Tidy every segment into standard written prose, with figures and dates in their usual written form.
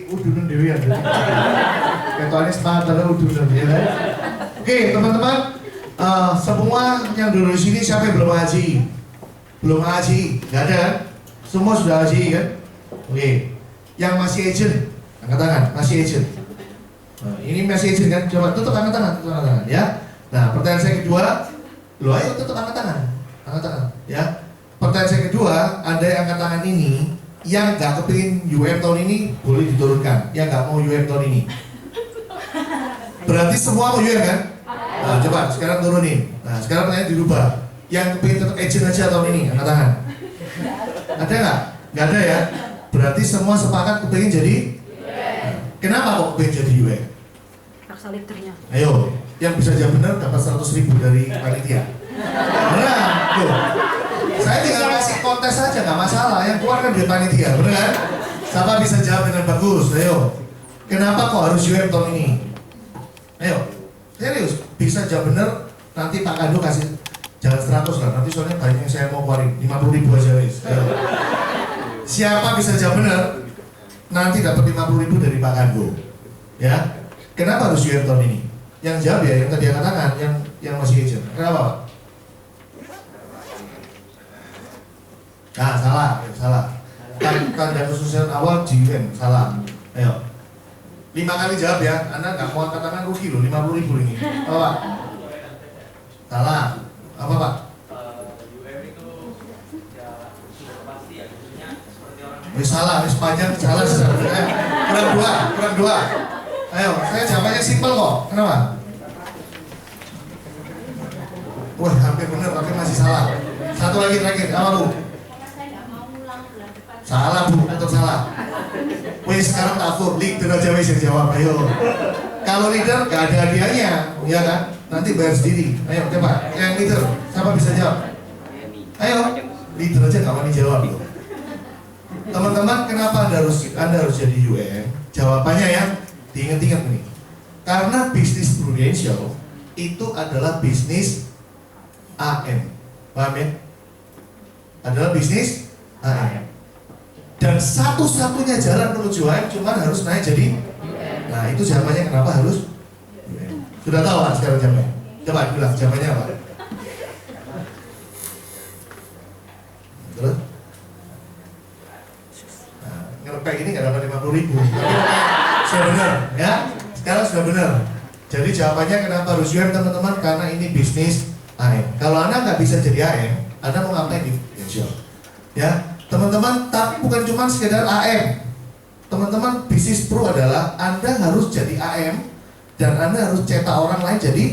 Udunan dewi ya. Ketuanya semangat adalah udunan ya. Oke teman-teman, semua yang duduk di sini siapa yang belum ngaji? Belum ngaji, nggak ada kan? Semua sudah ngaji kan? Oke, yang masih agent, angkat tangan, masih agent. Ini masih agent kan? Coba tutup angkat tangan, ya. Nah, pertanyaan saya kedua, lo ayo tutup angkat tangan, ya. Pertanyaan saya kedua, ada yang angkat tangan ini, yang nggak kepingin UM tahun ini boleh diturunkan, yang nggak mau UM tahun ini. Berarti semua mau UM kan? Nah, coba sekarang turunin. Nah, sekarang pertanyaan dirubah. Yang kepingin tetap agent aja tahun ini, angkat tangan. Ada nggak? Nggak ada ya. Berarti semua sepakat kepingin jadi. Kenapa kok kepingin jadi UM? Paksa liternya. Ayo, yang bisa jawab benar dapat 100.000 dari panitia. Benar, tuh. Saya tinggal kasih kontes aja, nggak masalah. Yang keluar kan dari panitia, benar kan? Siapa bisa jawab dengan bagus? Ayo. Kenapa kok harus UM tahun ini? Ayo, serius. Bisa jawab benar, nanti Pak Kando kasih jangan 100 lah. Nanti soalnya banyak yang saya mau keluarin 50.000 aja wis. Ayo. Siapa bisa jawab benar, nanti dapat 50.000 dari Pak Kando. Ya. Kenapa harus UM tahun ini? Yang jawab ya, yang tadi angkat tangan, yang masih agent. Kenapa Pak? Nah, salah. Tanda kesusahan awal di UM, salah. Ayo. 5 kali jawab ya, Anda nggak mau angkat tangan rugi loh, 50.000 ini. Apa Pak? Salah. Apa Pak? UM itu ya sudah pasti ya, maksudnya seperti orang. Salah, panjang, salah. Kurang dua. Ayo, saya jawabannya simpel kok. Kenapa? Wah, hampir benar tapi masih salah. Satu lagi terakhir, apa Bu? Salah Bu, tetap salah. Wih, sekarang takut, leader aja wis yang jawab. Ayo. Kalau leader gak ada hadiahnya, ya kan? Nanti bayar sendiri. Ayo, coba. Yang leader, siapa bisa jawab? Ayo, leader aja gak mau dijawab. Teman-teman, kenapa Anda harus jadi UM? Jawabannya ya, diingat-ingat nih. Karena bisnis prudential itu adalah bisnis AM. Paham ya? Adalah bisnis AM. Dan satu-satunya jalan menuju AM cuma harus naik jadi. Nah, itu jawabannya kenapa harus UM. Sudah tahu kan sekarang jawabannya? Coba bilang jawabannya apa? Terus? Nah, ngerepek ini nggak dapat 50.000. Sudah benar, ya? Sekarang sudah benar. Jadi jawabannya kenapa harus UM teman-teman? Karena ini bisnis AM. Kalau Anda nggak bisa jadi AM, Anda mau ngapain di Prudential? Ya, teman-teman. Tapi bukan cuma sekedar AM. Teman-teman, bisnis pro adalah Anda harus jadi AM dan Anda harus cetak orang lain jadi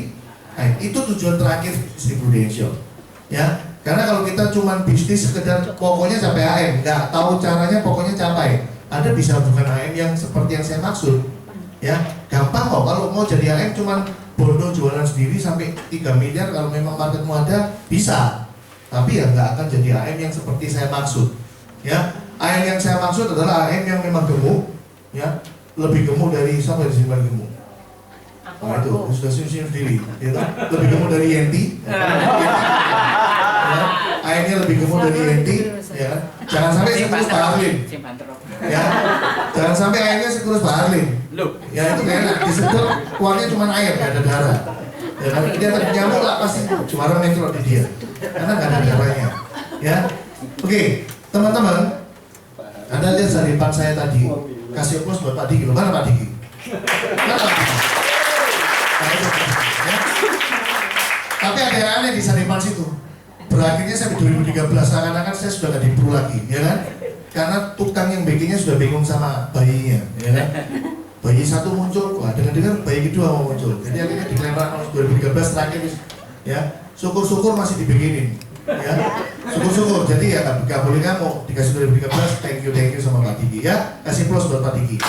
AM. Itu tujuan terakhir bisnis Prudential. Ya, karena kalau kita cuma bisnis sekedar pokoknya sampai AM, nggak tahu caranya pokoknya capai. Anda bisa bukan AM yang seperti yang saya maksud. Ya, gampang kok kalau mau jadi AM cuman bodoh jualan sendiri sampai 3 miliar kalau memang marketmu ada bisa. Tapi ya nggak akan jadi AM yang seperti saya maksud. Ya, AM yang saya maksud adalah AM yang memang gemuk, ya, lebih gemuk dari siapa di sini paling gemuk? Nah itu sudah senyum sendiri, gitu. Lebih gemuk dari Yenti. Ya, AM-nya lebih gemuk dari Yenti, ya. Jangan sampai sekurus Pak Arlin. Ya, jangan sampai AM-nya sekurus Pak Arlin. Ya itu gak enak, disedot keluarnya cuma air, gak ada darah. Ya kan, dia nyamuk lah pasti juara metro di dia, karena gak ada darahnya. Ya, oke, teman-teman, Anda lihat saripan saya tadi, kasih plus buat Pak Diki. Mana Pak Diki? Mana Pak Diki? Nah, itu, ya. Tapi ada yang aneh di saripan situ. Berakhirnya sampai 2013, seakan-akan saya sudah gak di pro lagi, ya kan? Karena tukang yang bikinnya sudah bingung sama bayinya, ya kan? Bayi satu muncul, wah dengar-dengar bayi kedua mau muncul. Jadi akhirnya dilempar tahun 2013 terakhir, ya. Syukur-syukur masih dibikinin, ya. Syukur-syukur. Jadi ya nggak boleh ngamuk. Dikasih 2013, thank you sama Pak Diki, ya. Kasih plus buat Pak Diki.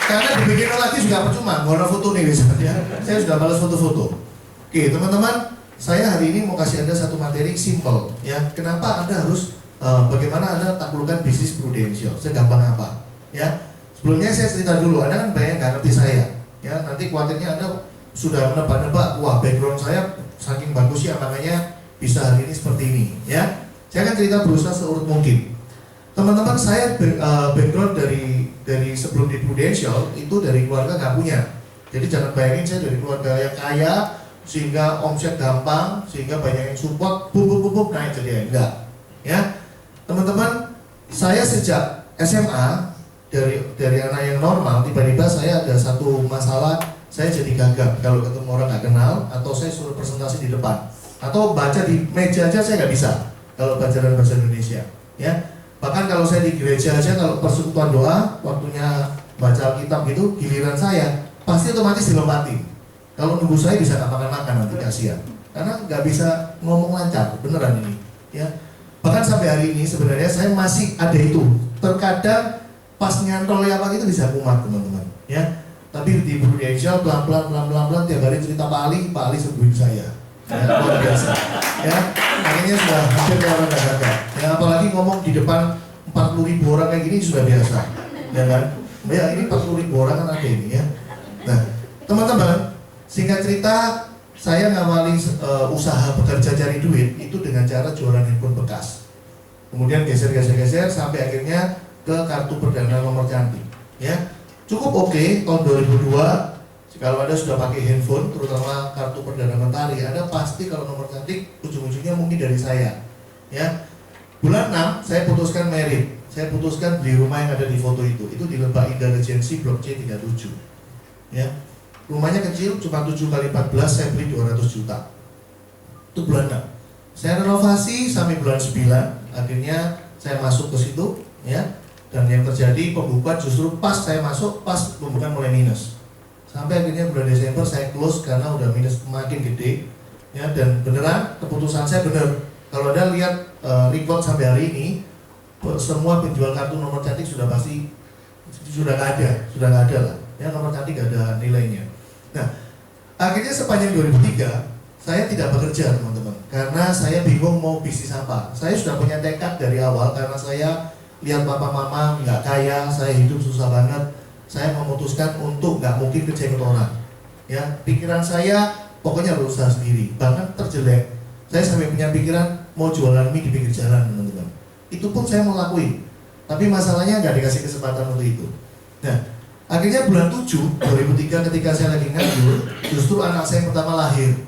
Karena dibikin lagi juga percuma, nggak ada foto nih, ya. Saya sudah balas foto-foto. Oke, teman-teman, saya hari ini mau kasih Anda satu materi simple, ya. Kenapa Anda harus, bagaimana Anda taklukkan bisnis Prudential? Segampang apa, ya? Sebelumnya saya cerita dulu, Anda kan banyak nggak ngerti saya, ya. Nanti khawatirnya Anda sudah menebak-nebak, wah background saya saking bagusnya makanya bisa hari ini seperti ini, ya. Saya akan cerita berusaha seurut mungkin. Teman-teman, saya background Prudential itu dari keluarga nggak punya. Jadi jangan bayangin saya dari keluarga yang kaya sehingga omset gampang, sehingga banyak yang support, bub naik jadi enggak. Ya, teman-teman, saya sejak SMA dari anak yang normal, tiba-tiba saya ada satu masalah, saya jadi gagap kalau ketemu orang nggak kenal, atau saya suruh presentasi di depan, atau baca di meja aja saya nggak bisa kalau bacaan bahasa Indonesia. Ya, bahkan kalau saya di gereja aja kalau persekutuan doa, waktunya baca Alkitab gitu, giliran saya pasti otomatis dilombatin. Kalau nunggu saya bisa nggak makan nanti kasihan, karena nggak bisa ngomong lancar, beneran ini. Ya, bahkan sampai hari ini sebenarnya saya masih ada itu. Terkadang pas nyantol apa gitu bisa kumat teman-teman. Ya, tapi di Prudential pelan-pelan tiap hari cerita Pak Ali sembuhin saya. Ya, luar biasa. Ya, akhirnya sudah hampir kayak orang gagah. Ya, apalagi ngomong di depan 40.000 orang kayak gini sudah biasa. Ya kan? Ya, ini 40.000 orang kan ada ini ya. Nah, teman-teman, singkat cerita, saya ngawali usaha bekerja cari duit itu dengan cara jualan handphone bekas. Kemudian geser sampai akhirnya ke kartu perdana nomor cantik. Ya, cukup oke. Tahun 2002, kalau Anda sudah pakai handphone, terutama kartu perdana mentari, Anda pasti kalau nomor cantik ujung-ujungnya mungkin dari saya. Ya, bulan 6 saya putuskan merit. Saya putuskan beli rumah yang ada di foto itu di Lebak Indah Regency Blok C37. Ya, rumahnya kecil, cuma 7 kali 14, saya beli 200 juta. Itu bulan 6. Saya renovasi sampai bulan 9, akhirnya saya masuk ke situ, ya. Dan yang terjadi pembukaan justru pas saya masuk, pas pembukaan mulai minus. Sampai akhirnya bulan Desember saya close karena udah minus makin gede, ya. Dan beneran keputusan saya bener. Kalau Anda lihat record sampai hari ini, semua penjual kartu nomor cantik sudah pasti sudah nggak ada lah. Ya, nomor cantik gak ada nilainya. Nah, akhirnya sepanjang 2003 saya tidak bekerja teman-teman, karena saya bingung mau bisnis apa. Saya sudah punya tekad dari awal karena saya lihat papa mama nggak kaya, saya hidup susah banget. Saya memutuskan untuk nggak mungkin kerja ikut orang. Ya, pikiran saya pokoknya berusaha sendiri. Bahkan terjelek, saya sampai punya pikiran mau jualan mie di pinggir jalan teman-teman. Itu pun saya mau lakuin, tapi masalahnya nggak dikasih kesempatan untuk itu. Nah, akhirnya bulan 7, 2003 ketika saya lagi nganggur, justru anak saya yang pertama lahir.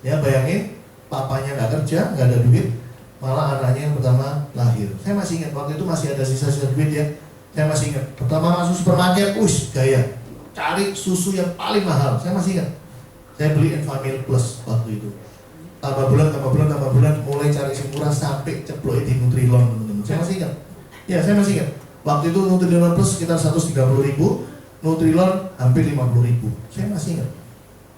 Ya, bayangin, papanya nggak kerja, nggak ada duit, malah anaknya yang pertama lahir. Saya masih ingat, waktu itu masih ada sisa-sisa duit ya. Saya masih ingat, pertama masuk supermarket, gaya, cari susu yang paling mahal. Saya masih ingat, saya beli Enfamil Plus waktu itu. Tambah bulan, mulai cari yang murah sampai ceplok di Nutrilon teman-teman. Saya masih ingat, ya saya masih ingat. Waktu itu Nutrilon Plus sekitar 130.000, Nutrilon hampir 50.000. Saya masih ingat,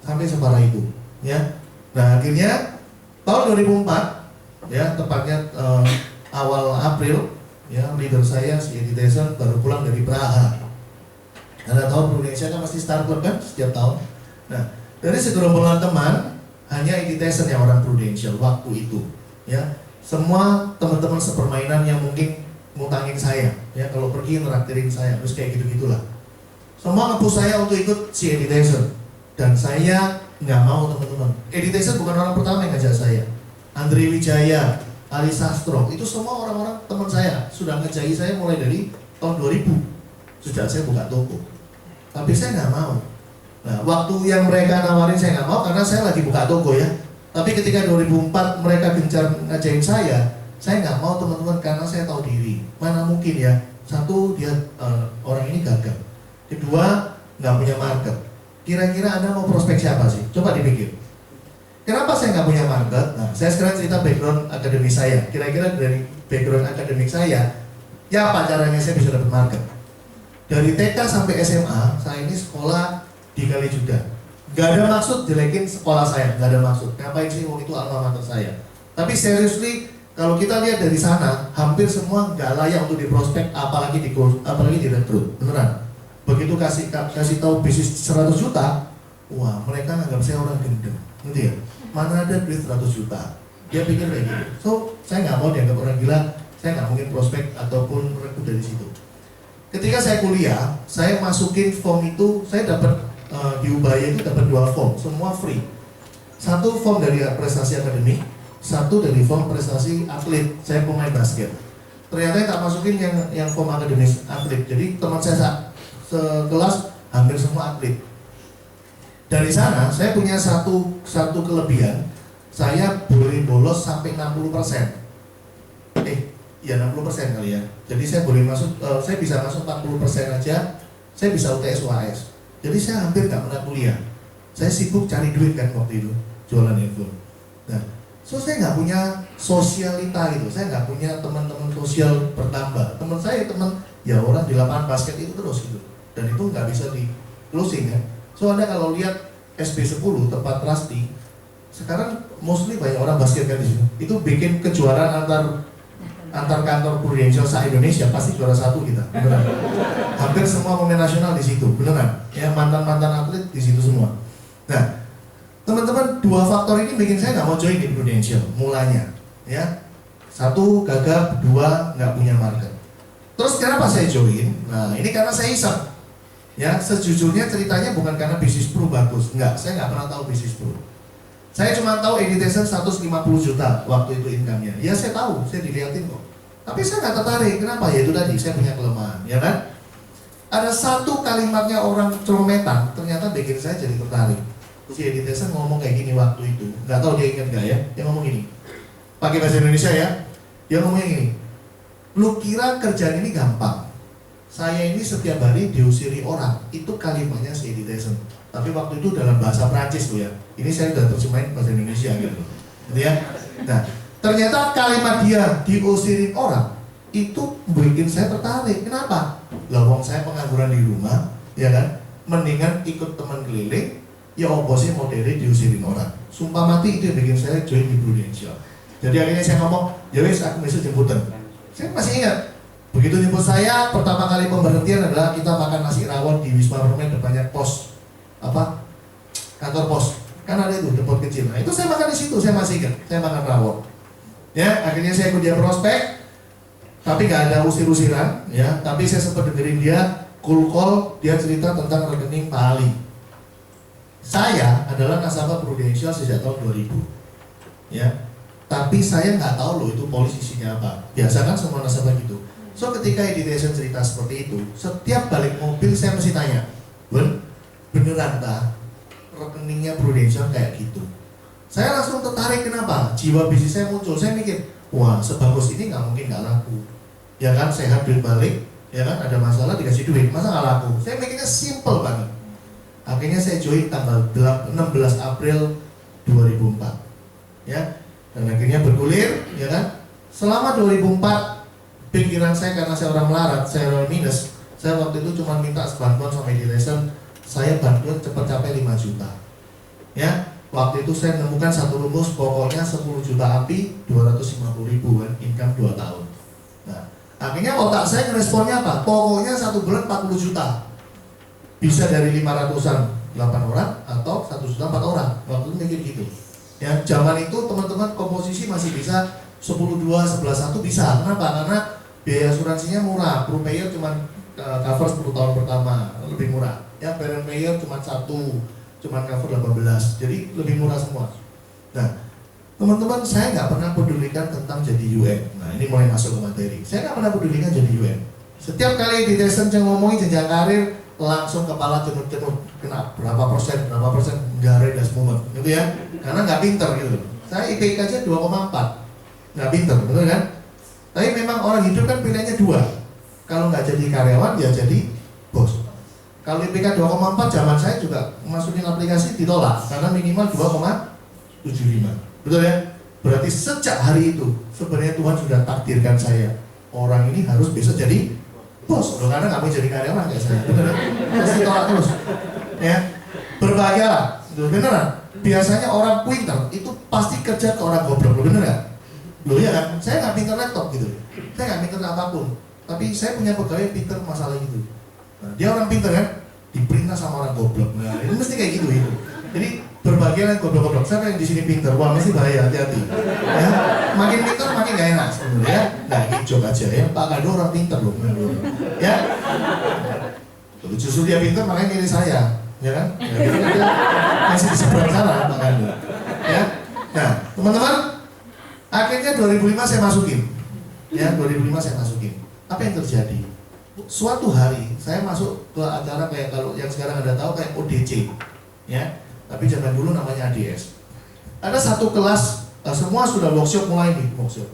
sampai separah itu. Ya, nah akhirnya tahun 2004, ya tepatnya awal April, ya leader saya si Eddie Tyson baru pulang dari Praha. Anda tahu Indonesia kan pasti startup kan setiap tahun. Nah, dari segerombolan teman hanya Eddie Tyson yang orang Prudential waktu itu. Ya, semua teman-teman sepermainan yang mungkin ngutangin saya, ya kalau pergi ngeraktirin saya, terus kayak gitu-gitulah. Semua nge-push saya untuk ikut si Eddie Tyson, dan saya nggak mau teman-teman. Eddie Tyson bukan orang pertama yang ngajak saya. Andre Wijaya, Ali Sastro, itu semua orang-orang teman saya sudah ngejai saya mulai dari tahun 2000 sejak saya buka toko. Tapi saya nggak mau. Nah, waktu yang mereka nawarin saya nggak mau karena saya lagi buka toko ya. Tapi ketika 2004 mereka gencar ngajain saya nggak mau teman-teman karena saya tahu diri. Mana mungkin ya, satu dia orang ini gagal, kedua nggak punya market. Kira-kira Anda mau prospek siapa sih? Coba dipikir. Kenapa saya nggak punya market? Nah, saya sekarang cerita background akademik saya. Kira-kira dari background akademik saya, ya apa caranya saya bisa dapat market? Dari TK sampai SMA, saya ini sekolah di Kalijuda. Gak ada maksud jelekin sekolah saya, gak ada maksud. Ngapain sih itu alma mater saya? Tapi seriously, kalau kita lihat dari sana, hampir semua nggak layak untuk diprospek, apalagi direkrut, beneran. Begitu kasih tahu bisnis 100 juta, wah mereka nganggap saya orang gendeng, gitu ya. Mana ada duit 100 juta? Dia pikir kayak gitu. So saya nggak mau dianggap orang gila, saya nggak mungkin prospek ataupun rekrut dari situ. Ketika saya kuliah, saya masukin form itu, saya dapat di Ubaya itu dapat 2 form, semua free. Satu form dari prestasi akademik, satu dari form prestasi atlet. Saya pemain basket. Ternyata tak masukin yang form akademis atlet. Jadi teman saya sekelas hampir semua atlet. Dari sana saya punya satu kelebihan, saya boleh bolos sampai 60%. Ya 60% kali ya. Jadi saya boleh masuk, saya bisa masuk 40% aja, saya bisa UTS UAS. Jadi saya hampir nggak pernah kuliah. Saya sibuk cari duit kan waktu itu, jualan handphone. Nah, saya nggak punya sosialita gitu, saya nggak punya teman-teman sosial bertambah. Teman saya teman ya orang di lapangan basket itu terus gitu, dan itu nggak bisa di closing ya. Anda kalau lihat SB10 tempat Trusty, sekarang mostly banyak orang basket kan di situ. Itu bikin kejuaraan antar kantor Prudential se-Indonesia pasti juara satu kita, beneran. Hampir semua pemain nasional di situ, beneran. Ya mantan atlet di situ semua. Nah, teman-teman, dua faktor ini bikin saya nggak mau join di Prudential mulanya. Ya, satu gagap, dua nggak punya market. Terus kenapa saya join? Nah, ini karena saya iseng. Ya, sejujurnya ceritanya bukan karena bisnis pro bagus, enggak. Saya nggak pernah tahu bisnis pro. Saya cuma tahu Editation 150 juta waktu itu income-nya. Ya saya tahu, saya dilihatin kok. Tapi saya nggak tertarik. Kenapa? Ya itu tadi, saya punya kelemahan, ya kan? Ada satu kalimatnya orang Celometan, ternyata bikin saya jadi tertarik. Si Editation ngomong kayak gini waktu itu. Nggak tahu dia ingat nggak ya? Dia ngomong gini. Pakai bahasa Indonesia ya. Dia ngomong gini. Lu kira kerjaan ini gampang? Saya ini setiap hari diusiri orang. Itu kalimatnya si Editation. Tapi waktu itu dalam bahasa Prancis tuh ya. Ini saya udah terjemahin bahasa Indonesia gitu. Gitu ya. Nah, ternyata kalimat dia diusirin orang itu bikin saya tertarik. Kenapa? Lah wong saya pengangguran di rumah, ya kan? Mendingan ikut teman keliling, ya oposnya modelnya diusirin orang. Sumpah mati itu yang bikin saya join di Prudential. Jadi akhirnya saya ngomong, ya wes aku besok jemputan. Saya masih ingat. Begitu jemput saya, pertama kali pemberhentian adalah kita makan nasi rawon di Wisma Permen depannya pos kantor pos, kan ada itu depot kecil. Nah itu saya makan di situ, saya masih ingat, saya makan rawon. Ya, akhirnya saya ikut dia prospek, tapi nggak ada usir-usiran, ya. Tapi saya sempat dengerin dia cool call, dia cerita tentang rekening Pak Ali. Saya adalah nasabah Prudential sejak tahun 2000, ya. Tapi saya nggak tahu loh itu posisinya apa. Biasa kan semua nasabah gitu. So ketika Editation cerita seperti itu, setiap balik mobil saya mesti tanya, beneran tak? Rekeningnya Prudential kayak gitu. Saya langsung tertarik, kenapa? Jiwa bisnis saya muncul. Saya mikir, wah sebagus ini nggak mungkin nggak laku. Ya kan, sehat duit balik, ya kan, ada masalah dikasih duit, masa nggak laku? Saya mikirnya simple banget. Akhirnya saya join tanggal 16 April 2004, ya. Dan akhirnya bergulir, ya kan. Selama 2004, pikiran saya karena saya orang melarat, saya orang minus. Saya waktu itu cuma minta bantuan sama Editation. Saya bantuan cepat capai 5 juta. Ya, waktu itu saya menemukan satu rumus, pokoknya 10 juta api, 250.000 kan, income 2 tahun. Nah, akhirnya otak saya responnya apa? Pokoknya 1 bulan 40 juta. Bisa dari 500-an 8 orang atau 1 juta 4 orang. Waktu itu mikir gitu. Ya, zaman itu teman-teman komposisi masih bisa 10-2, 11-1 bisa. Kenapa? Karena biaya asuransinya murah, pro payer cuma cover 10 tahun pertama, lebih murah. Ya, parent payer cuma 1, cuma cover 18, jadi lebih murah semua. Nah, teman-teman, saya nggak pernah pedulikan tentang jadi UN. Nah, ini mulai masuk ke materi. Saya nggak pernah pedulikan jadi UN. Setiap kali di Editation yang ngomongin jenjang karir, langsung kepala cenut-cenut, kena berapa persen, nggak ada moment, gitu ya. Karena nggak pinter gitu. Saya IPK aja 2,4, nggak pinter, betul kan? Tapi memang orang hidup kan pilihannya 2. Kalau nggak jadi karyawan, ya jadi bos. Kalau IPK 2,4 zaman saya juga masukin aplikasi ditolak karena minimal 2,75. Betul ya? Berarti sejak hari itu sebenarnya Tuhan sudah takdirkan saya orang ini harus besok jadi bos. Loh, karena nggak mau jadi karyawan kayak saya. Betul ya? Terus ditolak terus. Ya. Berbahagialah. Beneran. Biasanya orang pintar itu pasti kerja ke orang goblok. Bener nggak? Loh ya kan? Saya nggak pintar laptop gitu. Saya nggak pintar apapun. Tapi saya punya pegawai pintar masalah gitu. Nah, dia orang pintar kan, diperintah sama orang goblok. Nah, itu mesti kayak gitu itu. Jadi berbagian goblok-goblok. Siapa yang di sini pintar? Wah, mesti bahaya, hati-hati. Ya, makin pintar makin gak enak sebenarnya. Nah, ini joke aja ya. Pak Kado orang pintar loh, ya. Justru dia pintar makanya milih saya, ya kan? Ya, dia masih di seberang sana Pak Kado. Ya. Nah, teman-teman, akhirnya 2005 saya masukin. Ya, 2005 saya masukin. Apa yang terjadi? suatu hari saya masuk ke acara kayak kalau yang sekarang Anda tahu kayak ODC, ya. Tapi zaman dulu namanya ADS. Ada satu kelas, semua sudah workshop, mulai nih workshop.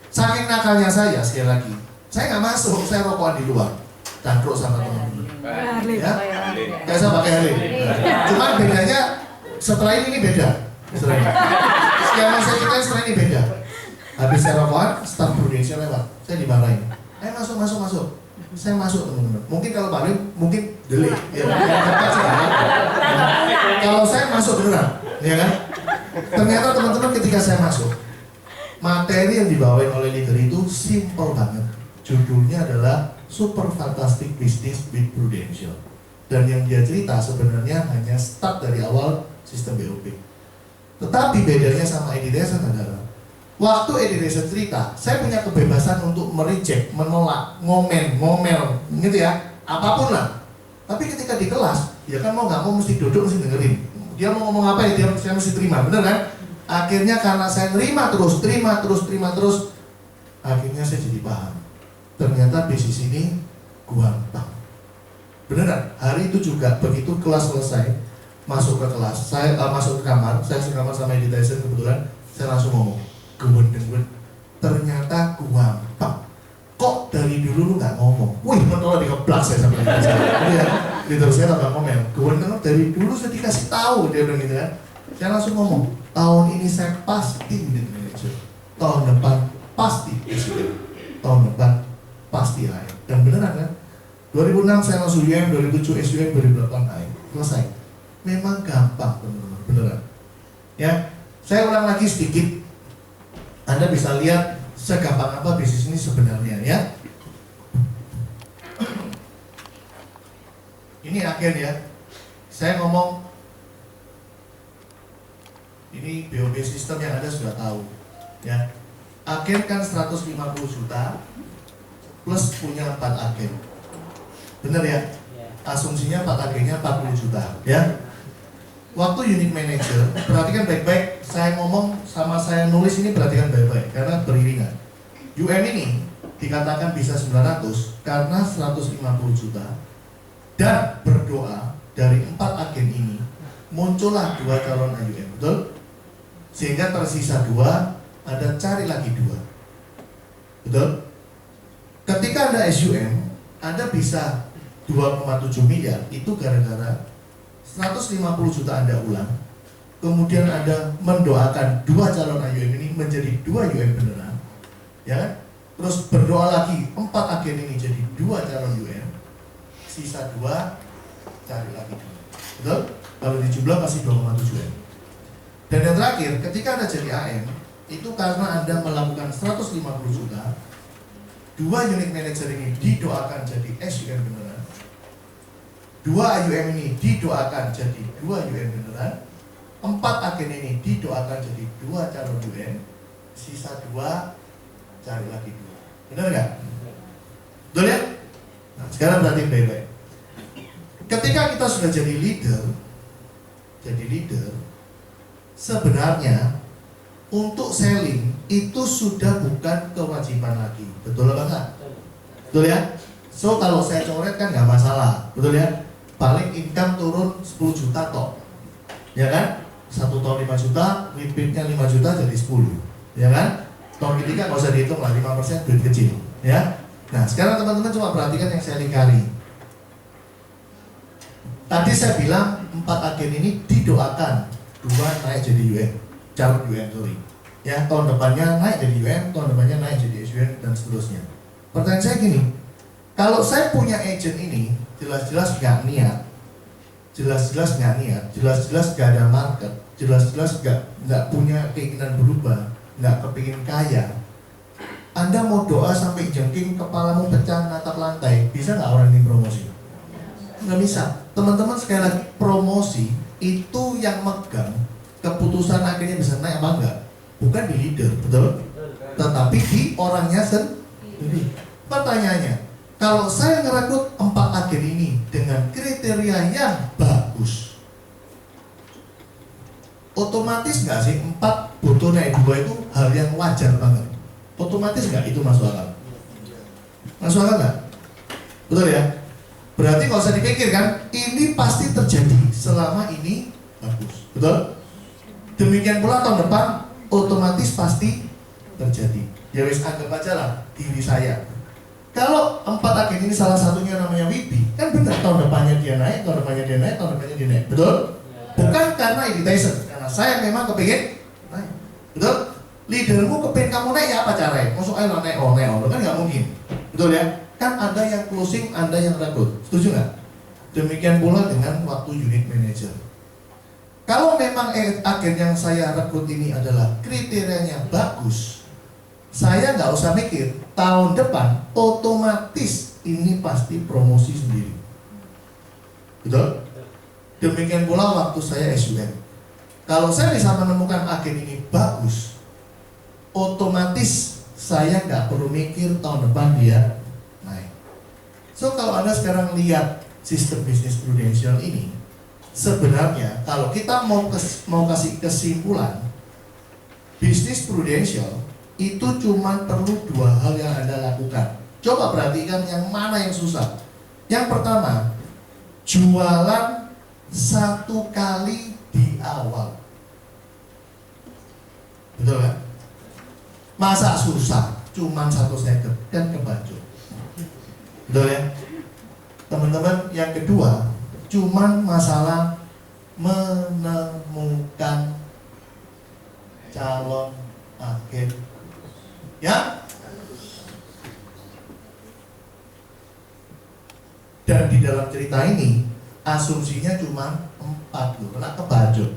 Saking nakalnya saya, sekali lagi, saya nggak masuk, saya rokokan di luar, cangkruk sama teman-teman. Ya, kayak saya pakai Harley. Cuman bedanya setelah ini beda. Setelah ini, sekian masa kita setelah ini beda. Habis saya rokokan, staff Prudential lewat, saya dimarahin. Ayo masuk. Saya masuk teman-teman. Mungkin kalau Pak Lim, mungkin delay. Ya, kalau saya masuk beneran, ya kan? Ternyata teman-teman ketika saya masuk, materi yang dibawain oleh leader itu simple banget. Judulnya adalah Super Fantastic Business with Prudential. Dan yang dia cerita sebenarnya hanya start dari awal sistem BOP. Tetapi bedanya sama Edison adalah waktu Edison cerita, saya punya kebebasan untuk mereject, menolak, ngomel, gitu ya, apapun lah. Tapi ketika di kelas, ya kan mau nggak mau mesti duduk, mesti dengerin. Dia mau ngomong apa ya, saya mesti terima, bener kan? Akhirnya karena saya terima terus, akhirnya saya jadi paham. Ternyata bisnis ini gampang. Beneran, hari itu juga begitu kelas selesai, masuk ke kelas, saya masuk ke kamar, saya sekamar sama Edison kebetulan, saya langsung ngomong. Gewen, ternyata gampang. Kok dari dulu lu nggak ngomong? Wih, mentol dikeplak saya sama dia. Iya, terus saya tambah ngomel. Gewen dari dulu saya dikasih tahu, dia bilang gitu kan. Saya langsung ngomong, tahun ini saya pasti menjadi manajer. Tahun depan pasti presiden. Tahun depan pasti AIM. Dan beneran kan? 2006 saya masuk UM, 2007 SUM, 2008 AIM. Selesai. Memang gampang teman-teman, beneran. Ya, saya ulang lagi sedikit. Anda bisa lihat segampang apa bisnis ini sebenarnya, ya. Ini agen ya. Saya ngomong ini BOB sistem yang Anda sudah tahu, ya. Agen kan 150 juta plus punya 4 agen. Bener ya? Asumsinya 4 agennya 40 juta, ya. Waktu unit manager, perhatikan baik-baik, saya ngomong sama saya nulis ini perhatikan baik-baik karena beriringan. UM ini dikatakan bisa 900 karena 150 juta dan berdoa dari 4 agen ini muncullah 2 calon AUM, betul? Sehingga tersisa 2, Anda cari lagi 2, betul? Ketika Anda SUM, Anda bisa 2,7 miliar, itu gara-gara 150 juta Anda ulang, kemudian Anda mendoakan 2 calon AUM ini menjadi 2 UM beneran, ya. Terus berdoa lagi 4 agen ini jadi 2 calon UM, sisa 2 cari lagi 2, betul? Kalau dijumlah pasti 2,7 UM. Dan yang terakhir, ketika Anda jadi AM, itu karena Anda melakukan 150 juta, 2 unit manager ini didoakan jadi SUM beneran, 2 AUM ini didoakan jadi 2 UM beneran, 4 agen ini didoakan jadi 2 calon UM, sisa 2 cari lagi 2. Benar nggak? Betul ya? Nah, sekarang berarti baik-baik. Ketika kita sudah jadi leader, sebenarnya untuk selling itu sudah bukan kewajiban lagi. Betul apa enggak? Betul ya? So kalau saya coret kan nggak masalah, betul ya? Paling income turun 10 juta toh, ya kan? 1 tahun 5 juta, repeatnya 5 juta jadi 10, ya kan? Tahun ketiga nggak usah dihitung lah, 5% duit kecil, ya. Nah sekarang teman-teman coba perhatikan yang saya lingkari. Tadi saya bilang 4 agen ini didoakan 2 naik jadi UM, calon UM sorry, ya. Tahun depannya naik jadi UM, tahun depannya naik jadi SUM dan seterusnya. Pertanyaan saya gini, kalau saya punya agent ini jelas-jelas nggak niat, jelas-jelas nggak ada market, jelas-jelas nggak punya keinginan berubah, nggak kepingin kaya. Anda mau doa sampai jengking kepalamu pecah natap lantai, bisa nggak orang ini promosi? Nggak bisa. Teman-teman sekali lagi, promosi itu yang megang keputusan akhirnya bisa naik apa enggak, bukan di leader, betul? Tetapi di orangnya sendiri. Pertanyaannya, kalau saya ngerekrut 4 agen ini dengan kriteria yang bagus, otomatis nggak sih 4 butuh naik 2 itu hal yang wajar banget? Otomatis nggak itu masuk akal? Masuk akal nggak? Betul ya? Berarti kalau usah dipikirkan, ini pasti terjadi selama ini bagus. Betul? Demikian pula tahun depan otomatis pasti terjadi. Ya wis anggap aja lah diri saya. Kalau 4 agen ini salah satunya namanya Wibi, kan benar tahun depannya dia naik, tahun depannya dia naik, tahun depannya dia naik. Betul? Bukan karena invitation, karena saya memang kepingin naik. Betul? Leadermu kepingin kamu naik ya apa caranya? Masuk aja naik, kan nggak mungkin. Betul ya? Kan ada yang closing, ada yang rekrut. Setuju nggak? Demikian pula dengan waktu unit manager. Kalau memang agen yang saya rekrut ini adalah kriterianya bagus, saya nggak usah mikir, tahun depan otomatis ini pasti promosi sendiri. Betul? Demikian pula waktu saya SUM. Kalau saya bisa menemukan agen ini bagus, otomatis saya nggak perlu mikir tahun depan dia naik. So kalau Anda sekarang lihat sistem bisnis prudensial ini, sebenarnya kalau kita mau kasih kesimpulan, bisnis prudensial itu cuma perlu 2 hal yang Anda lakukan. Coba perhatikan yang mana yang susah. Yang pertama, jualan 1 kali di awal. Betul kan? Masa susah? Cuma 1 second kan kebacut. Betul ya? Teman-teman, yang kedua, cuman masalah menemukan calon agen. Ya? Dan di dalam cerita ini asumsinya cuma 4 loh, kena kebacut.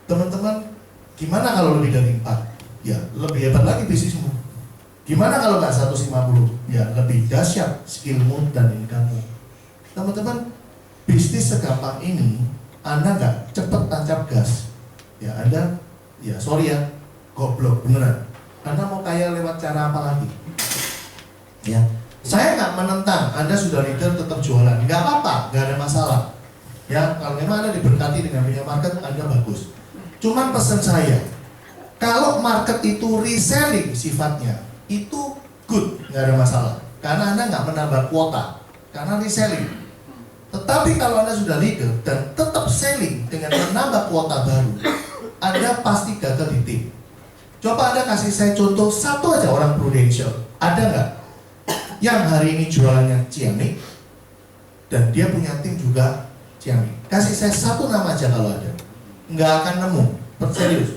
Teman-teman, gimana kalau lebih dari 4? Ya, lebih hebat lagi bisnismu. Gimana kalau nggak 150? Ya, lebih dahsyat skillmu dan income-mu. Teman-teman, bisnis segampang ini, Anda nggak cepet tancap gas. Ya, Anda, ya sorry ya, goblok beneran. Anda mau kaya lewat cara apa lagi? Ya, saya nggak menentang Anda sudah leader tetap jualan, nggak apa-apa, nggak ada masalah. Ya, kalau memang Anda diberkati dengan punya market, Anda bagus. Cuman pesan saya, kalau market itu reselling sifatnya, itu good, nggak ada masalah. Karena Anda nggak menambah kuota, karena reselling. Tetapi kalau Anda sudah leader dan tetap selling dengan menambah kuota baru, Anda pasti gagal di tim. Coba Anda kasih saya contoh 1 aja orang prudensial, ada nggak? Yang hari ini jualannya ciamik dan dia punya tim juga ciamik. Kasih saya 1 nama aja kalau ada, nggak akan nemu. Serius.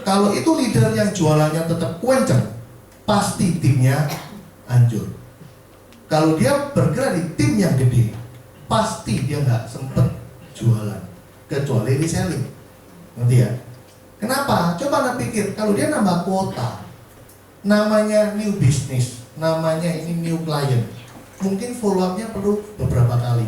Kalau itu leader yang jualannya tetap kenceng, pasti timnya hancur. Kalau dia bergerak di tim yang gede, pasti dia nggak sempet jualan, kecuali reselling. Ngerti ya? Kenapa? Coba Anda pikir, kalau dia nambah kuota, namanya new business, namanya ini new client, mungkin follow up-nya perlu beberapa kali,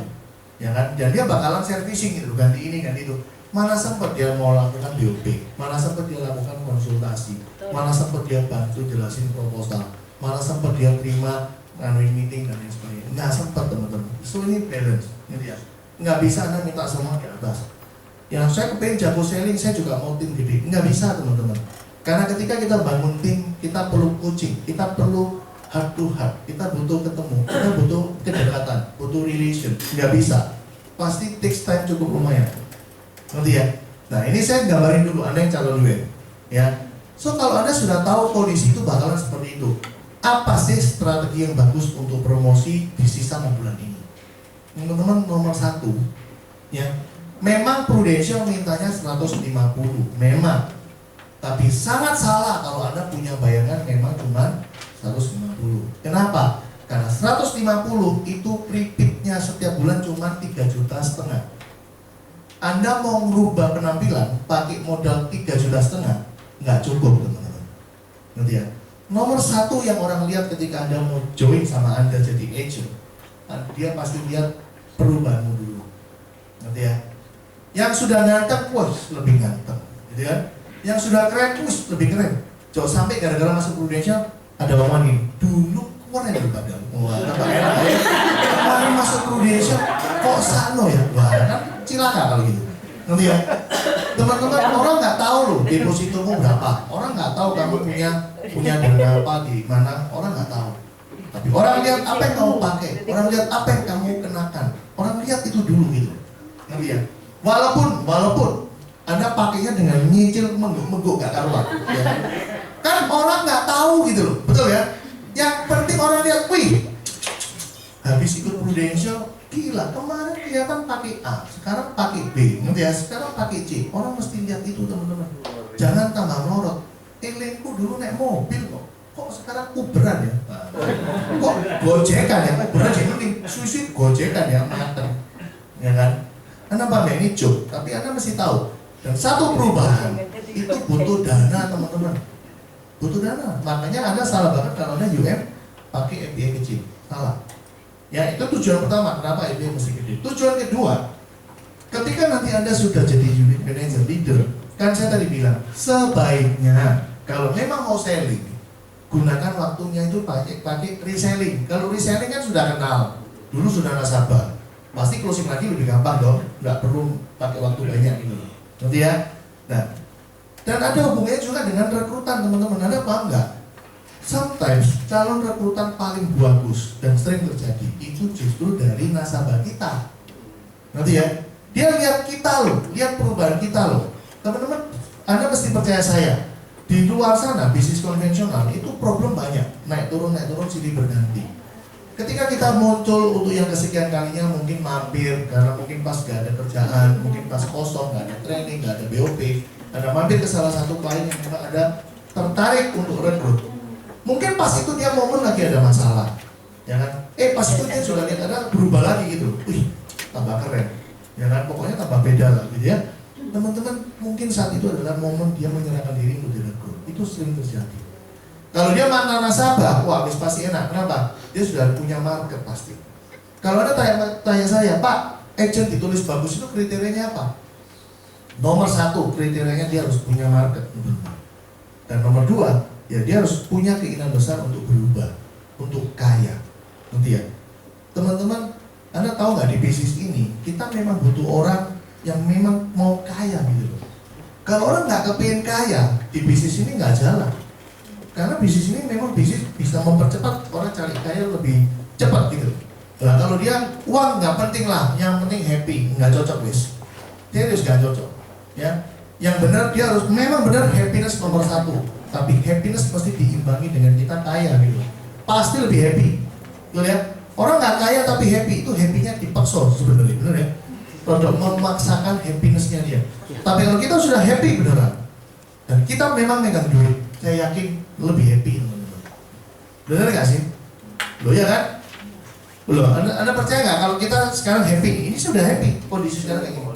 ya kan? Dan dia bakalan servicing gitu, ganti ini, ganti itu. Mana sempat dia mau lakukan BOP, mana sempat dia lakukan konsultasi, mana sempat dia bantu jelasin proposal, mana sempat dia terima meeting dan lain sebagainya. Nggak sempat teman-teman. So ini balance, gitu ya. Nggak bisa Anda minta semua di atas. Yang saya kepengen jago selling, saya juga mau tim gede. Nggak bisa teman-teman. Karena ketika kita bangun tim, kita perlu coaching, kita perlu heart to heart, kita butuh ketemu, kita butuh kedekatan, butuh relation. Nggak bisa. Pasti takes time cukup lumayan. Ngerti ya? Nah ini saya gambarin dulu, Anda yang calon UN ya. So kalau Anda sudah tahu kondisi itu bakalan seperti itu, apa sih strategi yang bagus untuk promosi di sisa bulan ini? Teman-teman, nomor 1 ya, memang prudensial mintanya 150, memang. Tapi sangat salah kalau Anda punya bayangan memang cuma 150. Kenapa? Karena 150 itu repeatnya setiap bulan cuma 3,5 juta. Anda mau merubah penampilan pakai modal 3,5 juta, nggak cukup teman-teman. Ngerti ya? Nomor 1 yang orang lihat ketika Anda mau join sama Anda jadi agent, dia pasti lihat perubahanmu dulu. Ngerti ya? Yang sudah ganteng, puas lebih ganteng, gitu kan? Yang sudah keren, puas lebih keren. Jangan sampai gara-gara masuk prudensial ada omongan ini, dulu keren ya padahal. Wah, tambah enak ya. Kemarin masuk prudensial kok sano ya? Wah, kan cilaka kalau gitu. Ngerti ya? Teman-teman, orang nggak tahu loh depositomu berapa. Orang nggak tahu kamu punya dana apa di mana. Orang nggak tahu. Tapi orang lihat apa yang kamu pakai, orang lihat apa yang kamu kenakan, orang lihat itu dulu gitu. Ngerti ya? Walaupun Anda pakainya dengan nyicil mengguk-mengguk gak karuan, ya. Kan orang nggak tahu gitu loh, betul ya? Yang penting orang lihat, wih, habis ikut Prudential, gila, kemarin kelihatan pakai A, sekarang pakai B, ngerti ya? Sekarang pakai C. Orang mesti lihat itu teman-teman. Jangan tambah melorot. Elengku dulu naik mobil kok sekarang Uberan ya? Kok gojekan ya? Uberan jadi penting, suicide gojekan ya, mateng, ya kan? Anda bangga ini joke, tapi Anda mesti tahu. Dan satu perubahan itu butuh dana teman-teman, butuh dana. Makanya Anda salah banget kalau Anda UM pakai MBA kecil, salah. Ya itu tujuan pertama, kenapa MBA mesti gede. Tujuan kedua, ketika nanti Anda sudah jadi unit manager, leader, kan saya tadi bilang, sebaiknya kalau memang mau selling, gunakan waktunya itu pakai reselling. Kalau reselling kan sudah kenal, dulu sudah nasabah, pasti closing lagi lebih gampang dong, nggak perlu pakai waktu banyak gitu. Nanti ya. Nah, dan ada hubungannya juga dengan rekrutan teman-teman. Anda paham nggak? Sometimes calon rekrutan paling bagus dan sering terjadi itu justru dari nasabah kita. Nanti ya. Dia lihat kita loh, lihat perubahan kita loh. Teman-teman, Anda mesti percaya saya. Di luar sana bisnis konvensional itu problem banyak, naik turun silih berganti. Ketika kita muncul untuk yang kesekian kalinya mungkin mampir karena mungkin pas gak ada kerjaan, mungkin pas kosong, gak ada training, gak ada BOP, Anda mampir ke salah satu klien yang memang ada tertarik untuk rekrut. Mungkin pas itu dia momen lagi ada masalah, ya kan? Pas itu dia sudah lihat ada berubah lagi gitu, wih, tambah keren, ya kan? Pokoknya tambah beda lah, gitu ya. Teman-teman, mungkin saat itu adalah momen dia menyerahkan diri untuk direkrut. Itu sering terjadi. Kalau dia mantan nasabah, wah habis pasti enak. Kenapa? Dia sudah punya market pasti. Kalau Anda tanya saya, Pak, agent ditulis bagus itu kriterianya apa? Nomor 1 kriterianya dia harus punya market. Dan nomor 2, ya dia harus punya keinginan besar untuk berubah, untuk kaya. Nanti ya, teman-teman, Anda tahu nggak di bisnis ini kita memang butuh orang yang memang mau kaya gitu loh. Kalau orang nggak kepingin kaya di bisnis ini nggak jalan. Karena bisnis ini memang bisnis bisa mempercepat orang cari kaya lebih cepat gitu. Nah kalau dia uang nggak penting lah, yang penting happy, nggak cocok wis. Dia harus nggak cocok, ya. Yang benar dia harus memang benar happiness nomor 1. Tapi happiness pasti diimbangi dengan kita kaya gitu. Pasti lebih happy, tuh ya. Orang nggak kaya tapi happy itu happynya dipaksa sebenarnya, benar ya. Untuk memaksakan happinessnya dia. Tapi kalau kita sudah happy beneran dan kita memang megang duit, saya yakin lebih happy teman-teman. Benar nggak sih? Loh ya kan? Loh, anda percaya nggak kalau kita sekarang happy? Ini sudah happy kondisi sekarang kayak gini.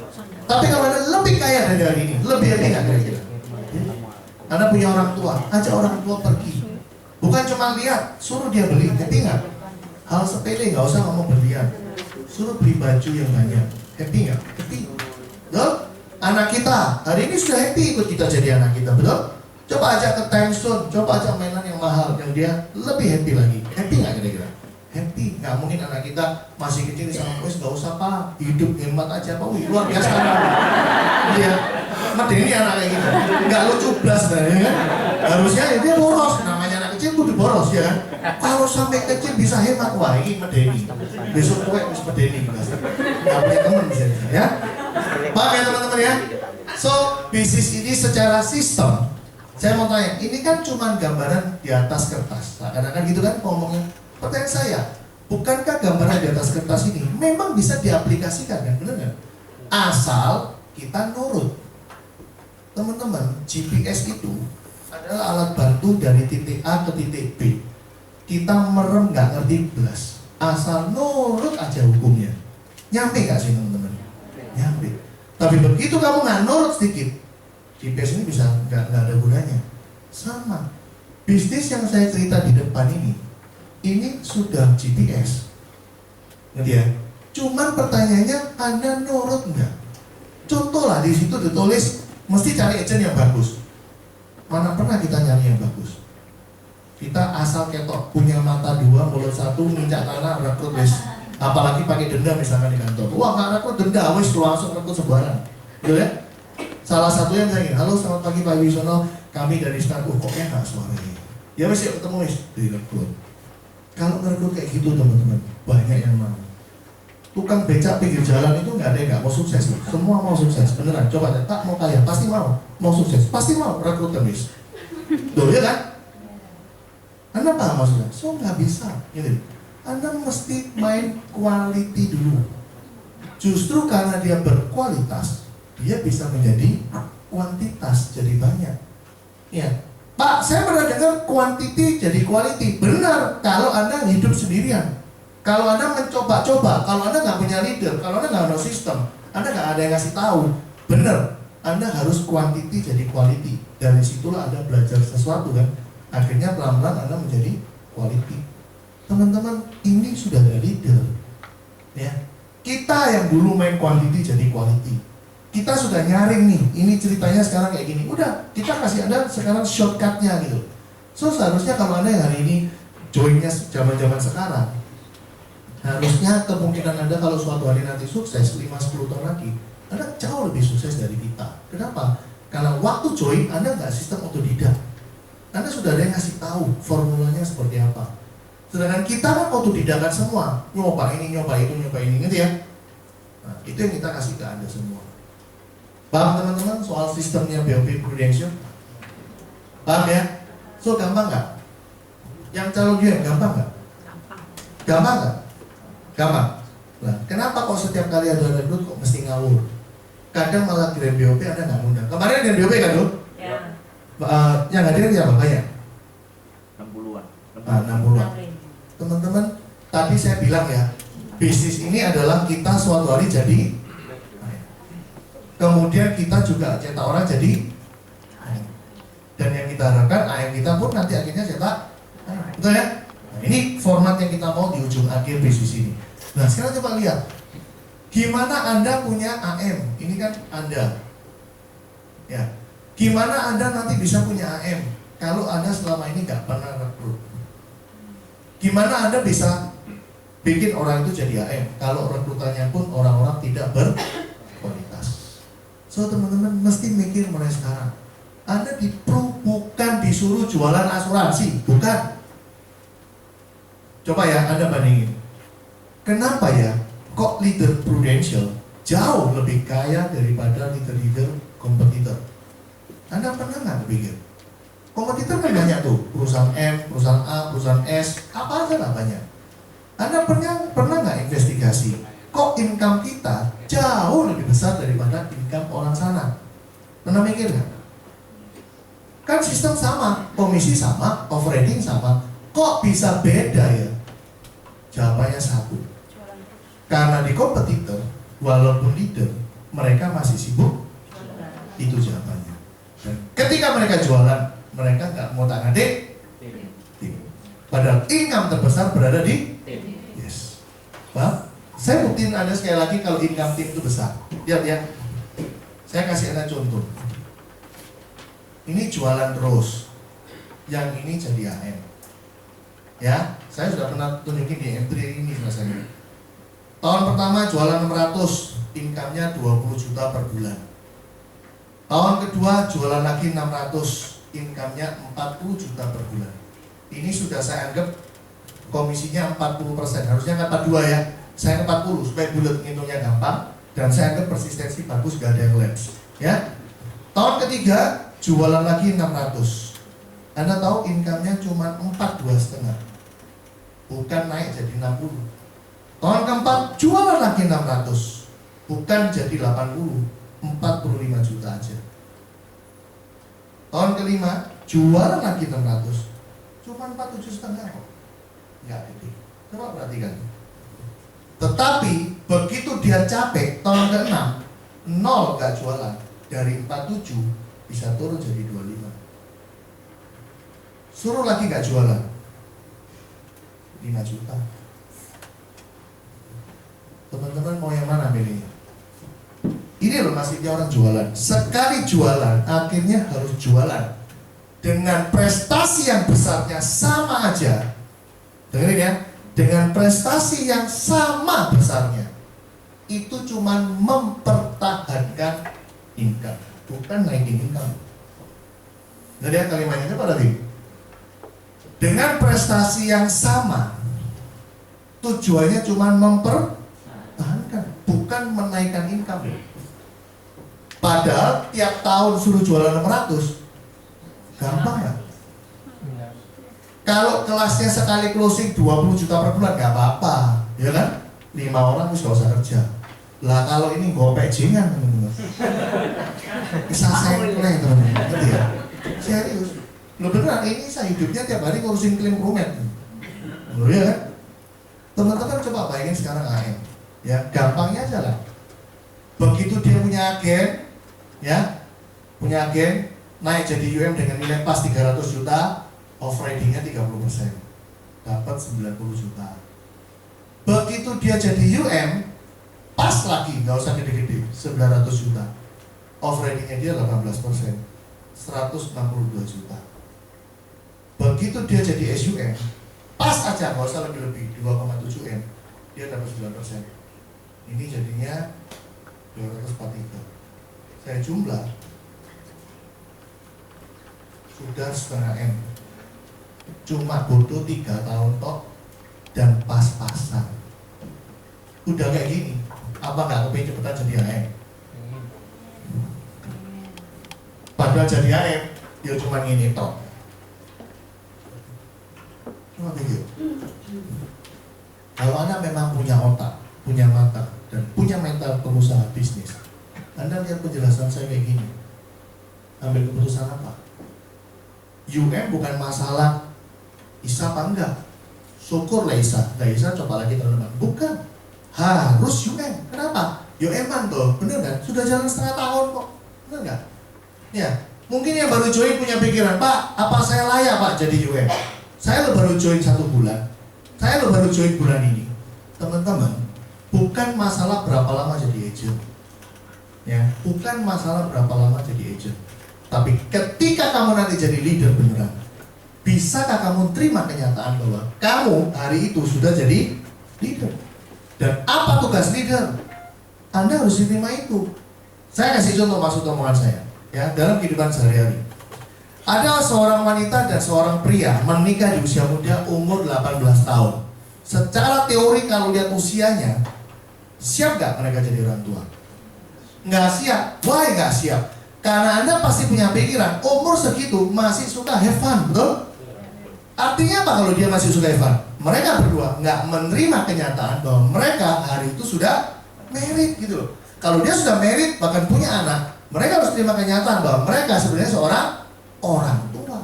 Tapi kalau Anda lebih kaya dari hari ini, lebih happy nggak kira-kira? Anda punya orang tua, ajak orang tua pergi. Bukan cuma lihat, suruh dia beli, happy nggak? Hal sepele nggak usah ngomong berlian. Suruh beli baju yang banyak, happy nggak? Happy. Betul? Anak kita hari ini sudah happy ikut kita jadi anak kita, betul? Coba ajak ke Time Zone, coba ajak mainan yang mahal yang dia lebih happy lagi. Happy nggak kira-kira? Happy. Nggak mungkin anak kita masih kecil sama wes nggak usah Pak, hidup hemat aja Pak. Wih, luar biasa. Iya. Medeni anak kayak gitu. Nggak lucu blas ya kan? Harusnya ya dia boros. Namanya anak kecil kudu boros ya kan? Kalau sampai kecil bisa hemat, wah ini medeni. Besok kowe wis medeni blas. Nggak punya teman bisa ya. Paham ya teman-teman ya? So, bisnis ini secara sistem, saya mau tanya, ini kan cuma gambaran di atas kertas. Kadang-kadang gitu kan ngomongnya. Pertanyaan saya, bukankah gambaran di atas kertas ini memang bisa diaplikasikan kan? Benar nggak? Asal kita nurut. Teman-teman, GPS itu adalah alat bantu dari titik A ke titik B. Kita merem nggak ngerti belas. Asal nurut aja hukumnya. Nyampe nggak sih teman-teman? Nyampe. Tapi begitu kamu nggak nurut sedikit, GPS ini bisa nggak ada gunanya. Sama. Bisnis yang saya cerita di depan ini sudah GPS. Ngerti ya? Cuman pertanyaannya, Anda nurut nggak? Contoh lah di situ ditulis mesti cari agent yang bagus. Mana pernah kita nyari yang bagus? Kita asal ketok, punya mata 2, mulut 1, minyak tanah, rekrut wes. Apalagi pakai denda misalkan di kantor. Wah nggak rekrut denda, wes langsung rekrut sebarang. Betul ya? Salah satunya misalnya, halo selamat pagi Pak Wisono, kami dari Stanku, kok enak suaranya. Ya wes yuk ketemu wes, direkrut. Kalau merekrut kayak gitu teman-teman, banyak yang mau. Tukang becak pinggir jalan itu nggak ada yang nggak mau sukses. Semua mau sukses, beneran. Coba deh, tak mau kaya, pasti mau sukses, pasti mau rekrut temis. Tuh ya kan? Anda paham maksudnya? So nggak bisa, gitu. Anda mesti main quality dulu. Justru karena dia berkualitas, dia bisa menjadi kuantitas, jadi banyak. Ya, Pak, saya pernah dengar quantity jadi quality. Benar, kalau Anda hidup sendirian. Kalau Anda mencoba-coba, kalau Anda nggak punya leader, kalau Anda nggak ada sistem, Anda nggak ada yang ngasih tahu, benar, Anda harus quantity jadi quality. Dari situlah Anda belajar sesuatu kan. Akhirnya pelan-pelan Anda menjadi quality. Teman-teman, ini sudah ada leader. Ya, kita yang dulu main quantity jadi quality. Kita sudah nyaring nih, ini ceritanya sekarang kayak gini. Udah, kita kasih Anda sekarang shortcutnya gitu. So seharusnya kalau Anda yang hari ini joinnya zaman-zaman sekarang, harusnya kemungkinan Anda kalau suatu hari nanti sukses 5-10 tahun lagi, Anda jauh lebih sukses dari kita. Kenapa? Karena waktu join Anda nggak sistem otodidak. Anda sudah ada yang ngasih tahu formulanya seperti apa. Sedangkan kita kan otodidakan semua, nyoba ini, nyoba itu, nyoba ini, gitu ya. Nah, itu yang kita kasih ke Anda semua. Paham teman-teman soal sistemnya BOP Prudential? Paham ya? So gampang nggak? Yang calon UN gampang nggak? Gampang nggak? Gampang. Nah, kenapa kok setiap kali ada rekrut kok mesti ngawur? Kadang malah Grand BOP Anda nggak ngundang. Kemarin Grand BOP kan tuh? Ya. Yang hadir siapa? Banyak? 60-an. 60-an. Teman-teman, tadi saya bilang ya, bisnis ini adalah kita suatu hari jadi, kemudian kita juga cetak orang jadi, dan yang kita harapkan AM kita pun nanti akhirnya cetak, betul ya? Nah, ini format yang kita mau di ujung akhir bisnis ini. Nah sekarang coba lihat, gimana Anda punya AM? Ini kan Anda, ya. Gimana Anda nanti bisa punya AM kalau Anda selama ini nggak pernah rekrut? Gimana Anda bisa bikin orang itu jadi AM kalau rekrutannya pun orang-orang tidak berkualitas? So teman-teman mesti mikir mulai sekarang. Anda bukan disuruh jualan asuransi, bukan. Coba ya Anda bandingin. Kenapa ya kok leader Prudential jauh lebih kaya daripada leader-leader kompetitor? Anda pernah nggak berpikir? Kompetitor kan banyak tuh, perusahaan M, perusahaan A, perusahaan S, apa aja lah banyak. Anda pernah nggak investigasi? Kok income kita jauh lebih besar daripada income orang sana? Pernah mikir nggak? Kan sistem sama, komisi sama, overriding sama. Kok bisa beda ya? Jawabannya satu. Karena di kompetitor, walaupun leader, mereka masih sibuk. Itu jawabannya. Dan ketika mereka jualan, mereka nggak mau tak ngadik tim. Padahal income terbesar berada di tim. Yes. Paham? Saya buktiin Anda sekali lagi kalau income tim itu besar. Lihat ya. Saya kasih Anda contoh. Ini jualan terus. Yang ini jadi AM. Ya, saya sudah pernah tunjukin di M3 ini rasanya. Tahun pertama jualan 600, income-nya 20 juta per bulan. Tahun kedua jualan lagi 600, income-nya 40 juta per bulan. Ini sudah saya anggap komisinya 40%, harusnya kan 42 ya. Saya 40 supaya bulat ngitungnya gampang, dan saya anggap persistensi bagus, gak ada yang lapse. Ya. Tahun ketiga jualan lagi 600. Anda tahu income-nya cuma 42,5, bukan naik jadi 60. Tahun keempat jualan lagi 600, bukan jadi 80, 45 juta aja. Tahun kelima jualan lagi 600, cuma 47,5 kok. Nggak gede. Coba perhatikan. Tetapi begitu dia capek, tahun ke-6 nol nggak jualan, dari 47 bisa turun jadi 25. Suruh lagi nggak jualan, 5 juta. Teman-teman mau yang mana milihnya? Ini loh nasibnya orang jualan. Sekali jualan, akhirnya harus jualan dengan prestasi yang besarnya sama aja. Dengerin ya, dengan prestasi yang sama besarnya, itu cuma mempertahankan income, bukan naikin income. Jadi kalimatnya itu pada tim. Dengan prestasi yang sama, tujuannya cuma mempertahankan, bukan menaikkan income. Padahal tiap tahun suruh jualan 600, gampang nggak? Kalau kelasnya sekali closing 20 juta per bulan nggak apa-apa, ya kan? 5 orang bisa usah kerja. Lah kalau ini gopek jingan, teman-teman. Bisa sengkleh, teman-teman. Ngerti ya? Serius. Lo beneran, ini saya hidupnya tiap hari ngurusin klaim rumet. Lo ya kan? Teman-teman coba bayangin sekarang AM. Ya, gampangnya aja lah. Begitu dia punya agen, ya, punya agen, naik jadi UM dengan nilai pas 300 juta, off ridingnya 30%, dapat 90 juta. Begitu dia jadi UM, pas lagi, nggak usah gede-gede, 900 juta, off ridingnya dia 18%, 162 juta. Begitu dia jadi SUM, pas aja, nggak usah lebih-lebih, 2,7 M, dia dapat 9%. Ini jadinya 243. Saya jumlah sudah setengah M. Cuma butuh 3 tahun tok dan pas-pasan. Udah kayak gini, apa nggak kepingin cepetan jadi AM? Padahal jadi AM, dia cuma ngini tok. Cuma begitu. Kalau Anda memang punya otak, punya mata, dan punya mental pengusaha bisnis, Anda lihat penjelasan saya kayak gini. Ambil keputusan apa? UM bukan masalah Isa apa enggak. Syukur lah Isa, gak Isa coba lagi teman-teman. Bukan, harus UM. Kenapa? UM-an tuh, bener kan? Sudah jalan setengah tahun kok, bener nggak? Ya, mungkin yang baru join punya pikiran, Pak, apa saya layak Pak jadi UM? Saya lo baru join 1 bulan, saya lo baru join bulan ini. Teman-teman, bukan masalah berapa lama jadi agent, ya, bukan masalah berapa lama jadi agent. Tapi ketika kamu nanti jadi leader beneran, bisakah kamu terima kenyataan bahwa kamu hari itu sudah jadi leader? Dan apa tugas leader? Anda harus diterima itu. Saya kasih contoh maksud omongan saya, ya, dalam kehidupan sehari-hari. Ada seorang wanita dan seorang pria menikah di usia muda umur 18 tahun. Secara teori kalau lihat usianya, siap gak mereka jadi orang tua? Nggak siap. Why nggak siap? Karena Anda pasti punya pikiran, umur segitu masih suka have fun, betul? Artinya apa kalau dia masih suka have fun? Mereka berdua nggak menerima kenyataan bahwa mereka hari itu sudah married gitu loh. Kalau dia sudah married, bahkan punya anak, mereka harus terima kenyataan bahwa mereka sebenarnya seorang orang tua.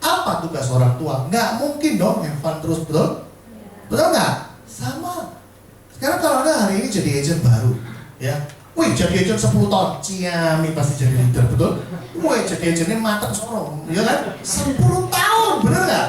Apa tugas orang tua? Nggak mungkin dong have fun terus, betul? Betul nggak? Sama. Sekarang kalau Anda hari ini jadi agent baru, ya, wih jadi agent 10 tahun, ciami pasti jadi leader, betul? Wih jadi agent ini matang sorong, ya kan? 10 tahun, bener nggak?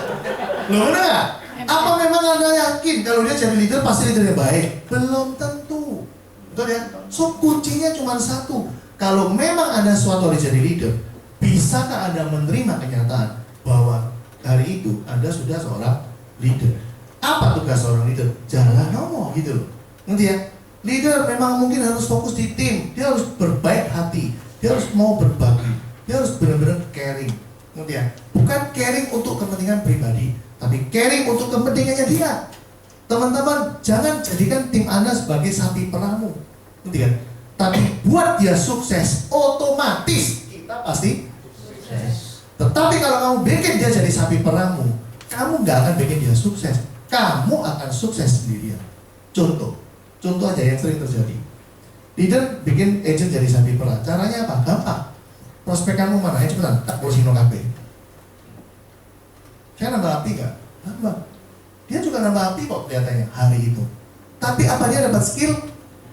Loh bener nggak? Apa memang Anda yakin kalau dia jadi leader pasti leadernya baik? Belum tentu, betul ya? So kuncinya cuma satu. Kalau memang ada suatu hari jadi leader, bisakah Anda menerima kenyataan bahwa hari itu Anda sudah seorang leader? Apa tugas seorang leader? Jalan ngomong gitu loh. Ngerti ya? Leader memang mungkin harus fokus di tim, dia harus berbaik hati, dia harus mau berbagi, dia harus benar-benar caring. Ngerti ya? Bukan caring untuk kepentingan pribadi, tapi caring untuk kepentingannya dia. Teman-teman, jangan jadikan tim Anda sebagai sapi perahmu. Ngerti kan? Tapi buat dia sukses, otomatis kita pasti sukses. Tetapi kalau kamu bikin dia jadi sapi perahmu, kamu nggak akan bikin dia sukses. Kamu akan sukses sendirian. Contoh aja yang sering terjadi. Leader bikin agent jadi sapi perah. Caranya apa? Gampang. Prospek kamu mana? Ayo cepetan, tak kursi no KB. Saya nambah api nggak? Nambah. Dia juga nambah api kok kelihatannya hari itu. Tapi apa dia dapat skill?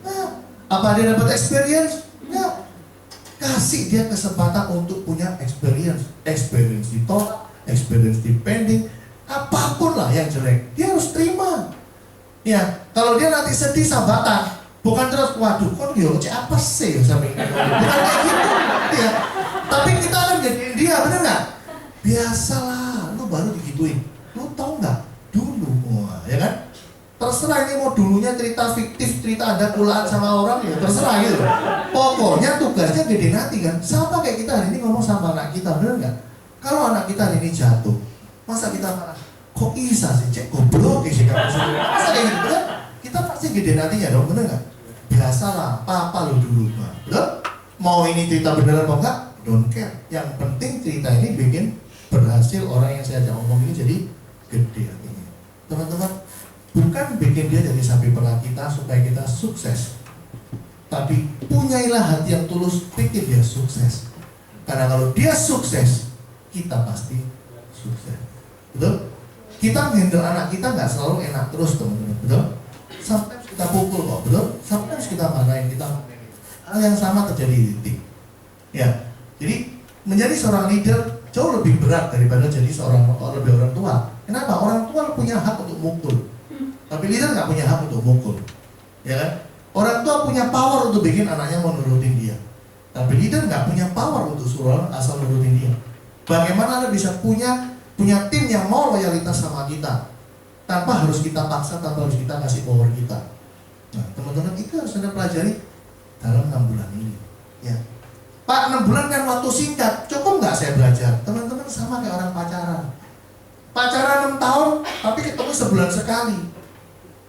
Nah. Apa dia dapat experience? Nggak. Kasih dia kesempatan untuk punya experience. Experience di tolak, experience di pending, apapun lah yang jelek, dia harus terima. Ya, kalau dia nanti sedih sambatan, bukan terus waduh kok dia apa sih sampai ini, bukan kayak gitu, ya. Tapi kita akan jadiin dia, bener nggak? Biasalah, lu baru digituin, lu tau nggak? Dulu, ya kan? Terserah ini mau dulunya cerita fiktif, cerita ada kulaan sama orang, ya terserah gitu. Pokoknya tugasnya gede nanti kan. Sama kayak kita hari ini ngomong sama anak kita, bener nggak? Kalau anak kita hari ini jatuh, masa kita marah? kok bisa sih cek goblok sih kamu sih. Masa kayak gitu kan? Kita pasti gede nantinya dong, bener nggak? Biasalah, apa lu dulu, betul? Mau ini cerita beneran apa enggak? Don't care. Yang penting cerita ini bikin berhasil orang yang saya ajak ngomong ini jadi gede artinya. Teman-teman, bukan bikin dia jadi sapi perah kita supaya kita sukses, tapi punyailah hati yang tulus bikin dia sukses. Karena kalau dia sukses, kita pasti sukses. Betul? Kita handle anak kita nggak selalu enak terus, teman-teman. Betul? Sometimes kita pukul kok, betul? Sometimes kita marahin, kita hal yang sama terjadi di tim. Ya, jadi menjadi seorang leader jauh lebih berat daripada jadi seorang orang tua. Kenapa? Orang tua punya hak untuk mukul, tapi leader nggak punya hak untuk mukul, ya kan? Orang tua punya power untuk bikin anaknya mau nurutin dia, tapi leader nggak punya power untuk suruh asal nurutin dia. Bagaimana Anda bisa punya tim yang mau loyalitas sama kita tanpa harus kita paksa, tanpa harus kita kasih power kita. Nah, teman-teman, itu harus Anda pelajari dalam 6 bulan ini. Ya, Pak, 6 bulan kan waktu singkat, cukup nggak saya belajar? Teman-teman, sama kayak orang pacaran. Pacaran 6 tahun, tapi ketemu sebulan sekali.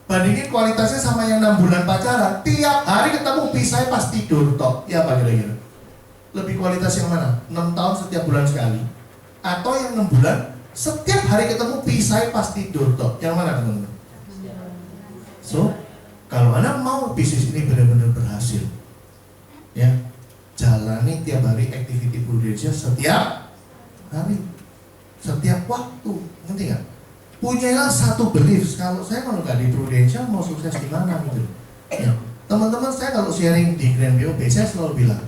Bandingin kualitasnya sama yang 6 bulan pacaran, tiap hari ketemu pisah pas tidur tok. Ya apa kira-kira? Lebih kualitas yang mana? 6 tahun setiap bulan sekali, atau yang 6 bulan setiap hari ketemu pisah pas tidur tok? Yang mana teman-teman? So, kalau Anda mau bisnis ini benar-benar berhasil, ya, jalani tiap hari activity prudential setiap hari, setiap waktu, ngerti nggak? Punyailah satu belief, kalau saya kalau nggak di prudential mau sukses gimana gitu. Ya, teman-teman, saya kalau sharing di Grand BOB saya selalu bilang,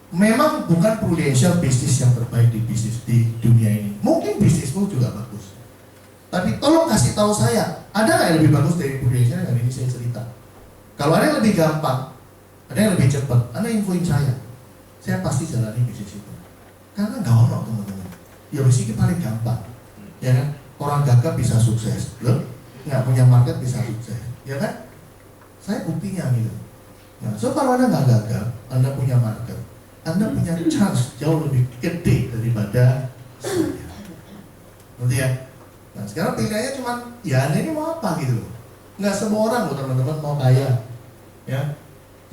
memang bukan prudential bisnis yang terbaik di bisnis di dunia ini. Mungkin bisnismu juga bagus, tapi tolong kasih tahu saya, ada nggak yang lebih bagus dari prudential yang ini saya cerita? Kalau ada yang lebih gampang, ada yang lebih cepat, Anda infoin saya pasti jalani bisnis itu. Karena nggak ono, teman-teman. Ya bisnis paling gampang, ya kan? Orang gagap bisa sukses, loh, nggak punya market bisa sukses, ya kan? Saya buktinya gitu. Nah, so kalau Anda nggak gagap, Anda punya market, Anda punya chance jauh lebih gede daripada saya. Nanti ya. Nah, sekarang pilihannya cuma, ya Anda ini mau apa gitu. Nggak semua orang loh, teman-teman, mau kaya, ya.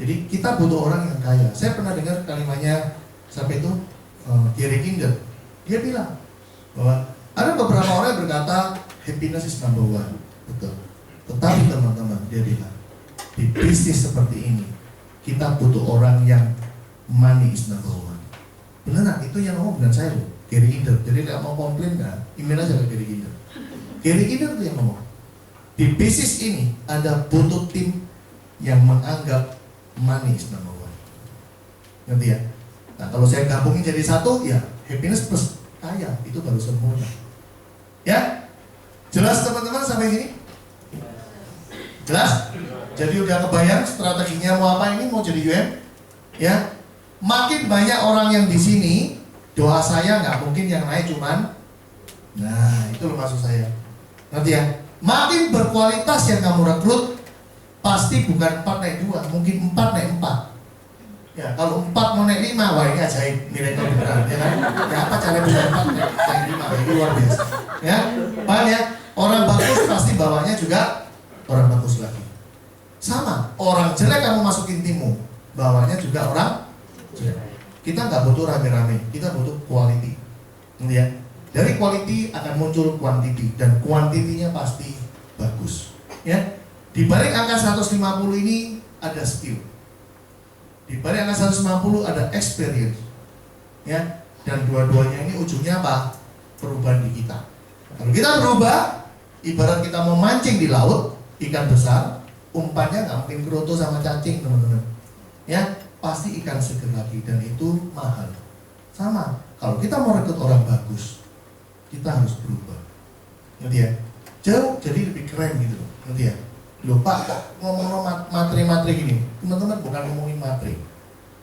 Jadi kita butuh orang yang kaya. Saya pernah dengar kalimatnya sampai itu Gary Kinder. Dia bilang bahwa ada beberapa orang yang berkata happiness is number one, betul. Tetapi teman-teman, dia bilang di bisnis seperti ini kita butuh orang yang money is number one. Beneran, itu yang ngomong bukan saya loh, Gary Kinder. Jadi kalau mau komplain kan, email aja ke Gary Kinder. Gary Kinder itu yang ngomong. Di bisnis ini ada butuh tim yang menganggap money is number one. Ngerti ya? Nah, kalau saya gabungin jadi satu, ya happiness plus kaya, itu baru sempurna. Ya? Jelas teman-teman sampai sini? Jelas? Jadi udah kebayang strateginya mau apa ini, mau jadi UM? Ya? Makin banyak orang yang di sini, doa saya nggak mungkin yang naik cuman, nah itu loh maksud saya. Nanti ya, makin berkualitas yang kamu rekrut, pasti bukan 4 naik 2, mungkin 4 naik 4. Ya, kalau 4 mau naik 5, wah ini ajaib, miracle beneran, ya kan? Ya apa cara bisa 4 naik 5, ini luar biasa. Ya, paham ya? Orang bagus pasti bawahnya juga orang bagus lagi. Sama, orang jelek kamu masukin timmu, bawahnya juga orang jelek. Kita nggak butuh rame-rame, kita butuh quality. Ya, dari quality akan muncul quantity, dan kuantitinya pasti bagus. Ya, di balik angka 150 ini ada skill. Di balik angka 150 ada experience. Ya, dan dua-duanya ini ujungnya apa? Perubahan di kita. Kalau kita berubah, ibarat kita mau mancing di laut, ikan besar, umpannya nggak mungkin keroto sama cacing, teman-teman. Ya, pasti ikan seger lagi, dan itu mahal. Sama, kalau kita mau rekrut orang bagus, kita harus berubah. Ngerti ya? Jauh jadi lebih keren gitu, ngerti ya? Loh Pak, kok ngomong materi-materi gini? Teman-teman, bukan ngomongin materi,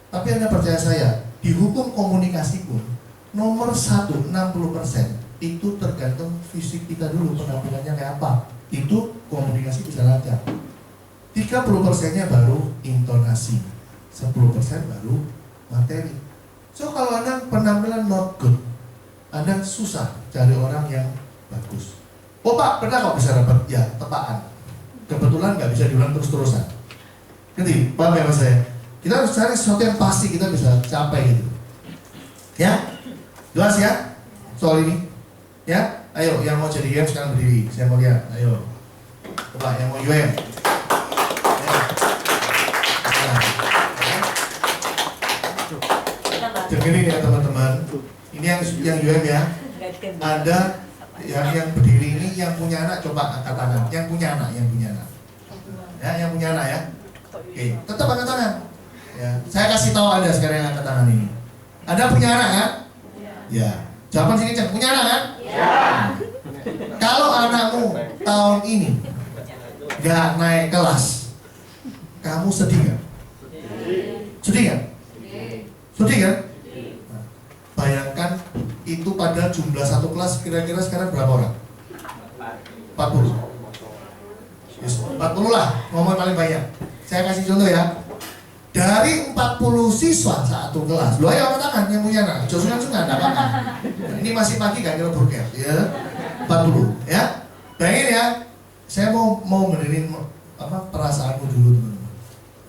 tapi Anda percaya saya, di hukum komunikasi pun nomor 1, 60% itu tergantung fisik kita dulu, penampilannya kayak apa. Itu komunikasi bisa lancar. 30%-nya baru intonasi, 10% baru materi. So kalau Anda penampilan not good, Anda susah cari orang yang bagus. Oh Pak, pernah kok bisa dapat? Ya, tepaan. Kebetulan nggak bisa diulang terus-terusan. Ngerti? Paham ya Mas saya? Kita harus cari sesuatu yang pasti kita bisa capai gitu. Ya? Jelas ya? Soal ini? Ya? Ayo, yang mau jadi UM sekarang berdiri. Saya mau lihat. Ayo. Coba yang mau UM. Ya. Dengerin ya teman-teman. Ini yang UM ya. Ada yang berdiri ini yang punya anak coba angkat tangan. Yang punya anak. Ya, yang punya anak ya. Oke, tetap angkat tangan. Ya, saya kasih tahu Anda sekarang yang angkat tangan ini. Anda punya anak kan? Ya. Jawaban sini cek, punya anak kan? Ya. Kalau anakmu tahun ini nggak naik kelas, kamu sedih nggak? Sedih nggak? Sedih kan? Nah, bayangkan itu pada jumlah satu kelas kira-kira sekarang berapa orang? 40. Yes, 40 lah, ngomong paling banyak. Saya kasih contoh ya. Dari 40 siswa satu kelas, lo ayo angkat tangan yang punya anak, sungan-sungan, enggak apa-apa. Nah, ini masih pagi kan kira burger, ya 40, ya. Bayangin ya, saya mau benerin perasaanmu dulu teman-teman.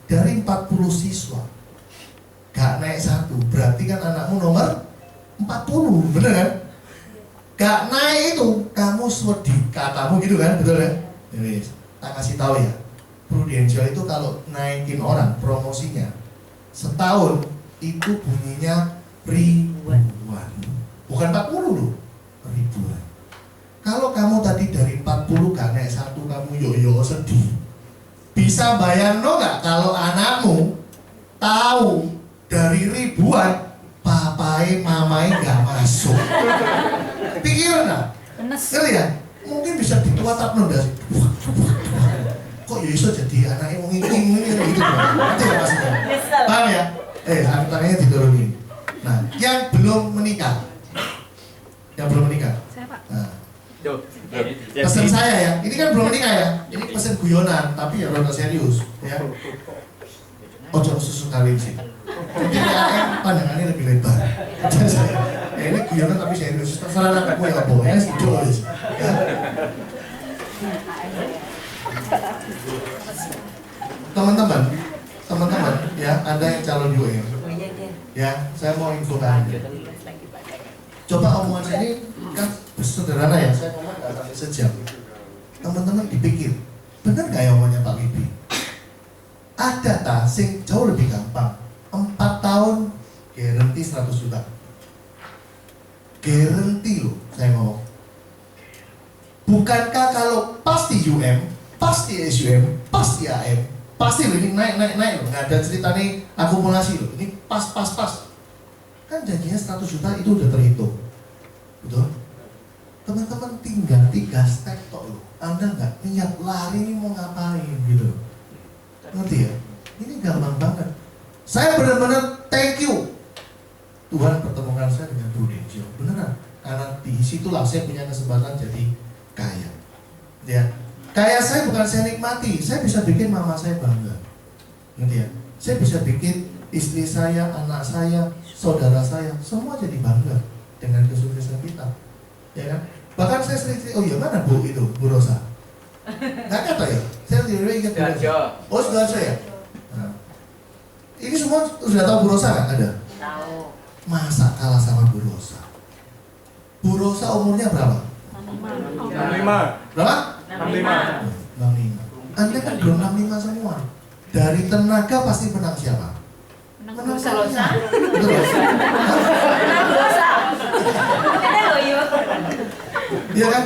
Dari 40 siswa, gak naik satu, berarti kan anakmu nomor 40, bener kan? Gak naik itu, kamu sedih, katamu gitu kan, betul kan? Jadi, tak kasih tahu ya. Prudential itu kalau naikin orang promosinya setahun itu bunyinya ribuan, bukan 40 loh, ribuan. Kalau kamu tadi dari 40 gak naik satu, kamu yo sedih. Bisa bayang no gak kalau anakmu tahu dari ribuan papai mamai gak masuk? Pikiran gak? Ngerti ya? Mungkin bisa dituatap nunda sih. Kok ya iso jadi anaknya mau ngingking ini gitu kan? Itu ya maksudnya. Paham ya? Tangannya diturunin. Nah, yang belum menikah, Saya Pak. nah, pesan saya ya, ini kan belum menikah ya, ini pesan guyonan, tapi ya rada serius, ya. Ojo susu kawin sih. Jadi AM pandangannya lebih lebar. Ini guyonan tapi serius. Terserah anakku ya apa, ya setuju ya. Teman-teman ya, Anda yang calon UM ya, saya mau infokan. Coba omongan saya ini kan sederhana ya, saya ngomong gak sampai sejam. Teman-teman dipikir, benar gak ya omongannya Pak Wibi? Ada tak sing jauh lebih gampang, 4 tahun garanti 100 juta. Garanti loh, saya ngomong. Bukankah kalau pasti UM, pasti SUM, pasti AM, pasti loh ini naik loh, nggak ada cerita nih akumulasi loh, ini pas. Kan janjinya 100 juta itu udah terhitung, betul? Teman-teman tinggal 3 step tok loh, Anda nggak niat lari ini mau ngapain gitu, ngerti ya? Ini gampang banget. Saya benar-benar thank you Tuhan pertemukan saya dengan Prudential, beneran, karena di situlah saya punya kesempatan jadi kaya, ya. Kaya saya bukan saya nikmati, saya bisa bikin mama saya bangga, ngerti ya? Saya bisa bikin istri saya, anak saya, saudara saya, semua jadi bangga dengan kesuksesan kita, ya kan? Bahkan saya sering, oh iya mana Bu itu, Bu Rosa? Nggak kata ya? Saya tidak ingat Bu Rosa. Oh Sudarjo ya? Nah. Ini semua sudah tahu Bu Rosa nggak? Ada? Tahu. Masa kalah sama Bu Rosa? Bu Rosa umurnya berapa? 65. Berapa? 65. 65. Anda kan belum 65 semua. Dari tenaga pasti menang siapa? Menang Rosa. Betul ya? Menang dosa. Kita loyo. Iya kan?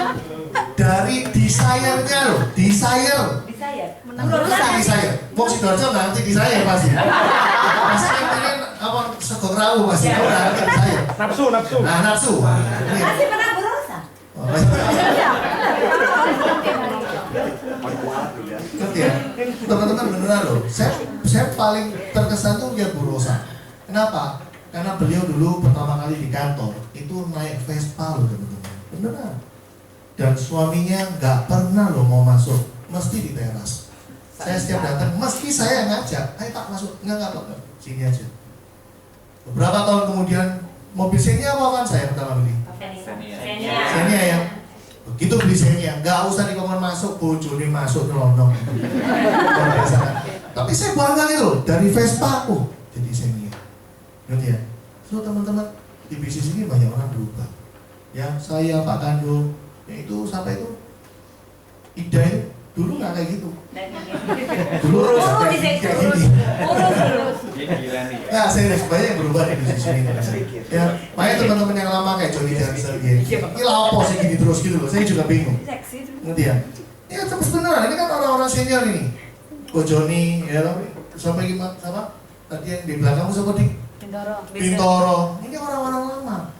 Dari desire-nya loh, desire. Bisa ya? Menang Pasti desire. Mau si Dorjo nggak ngerti desire pasti. Pasti pengen apa segok rawu pasti. Tahu nggak ngerti desire. Nafsu. Nah nafsu. Ini. Masih pernah berosa. Oh, ngerti ya? Teman-teman beneran loh. Saya paling terkesan tuh lihat Bu Rosa. Kenapa? Karena beliau dulu pertama kali di kantor itu naik Vespa loh teman-teman. Beneran. Dan suaminya nggak pernah loh mau masuk, mesti di teras. Saya setiap datang, mesti saya ngajak, ayo Pak masuk, enggak Pak, sini aja. Beberapa tahun kemudian mobil Xenia apa kan saya pertama beli? Xenia Xenia ya. Begitu desainnya, nggak usah dikongkon masuk, bojone masuk nyelonong. Luar biasa kan? Tapi saya bangga gitu loh, dari Vespa aku jadi desainnya. Ngerti ya? So teman-teman, di bisnis ini banyak orang berubah. Ya, saya, Pak Kando, ya itu sampai itu Ida itu dulu nggak kayak gitu. Dulu kayak gini. Ini gila nih. Ya, serius, banyak yang berubah di bisnis ini. Ya, makanya teman-teman yang lama kayak Johnny Jansen gitu. Ini apa sih gini terus gitu loh, saya juga bingung. Seksi tuh. Ngerti ya? Ya terus beneran, ini kan orang-orang senior ini. Ko Joni, ya tapi sampai gimana sama? Tadi yang di belakangmu siapa di Bintoro. Bintoro. Ini orang-orang lama.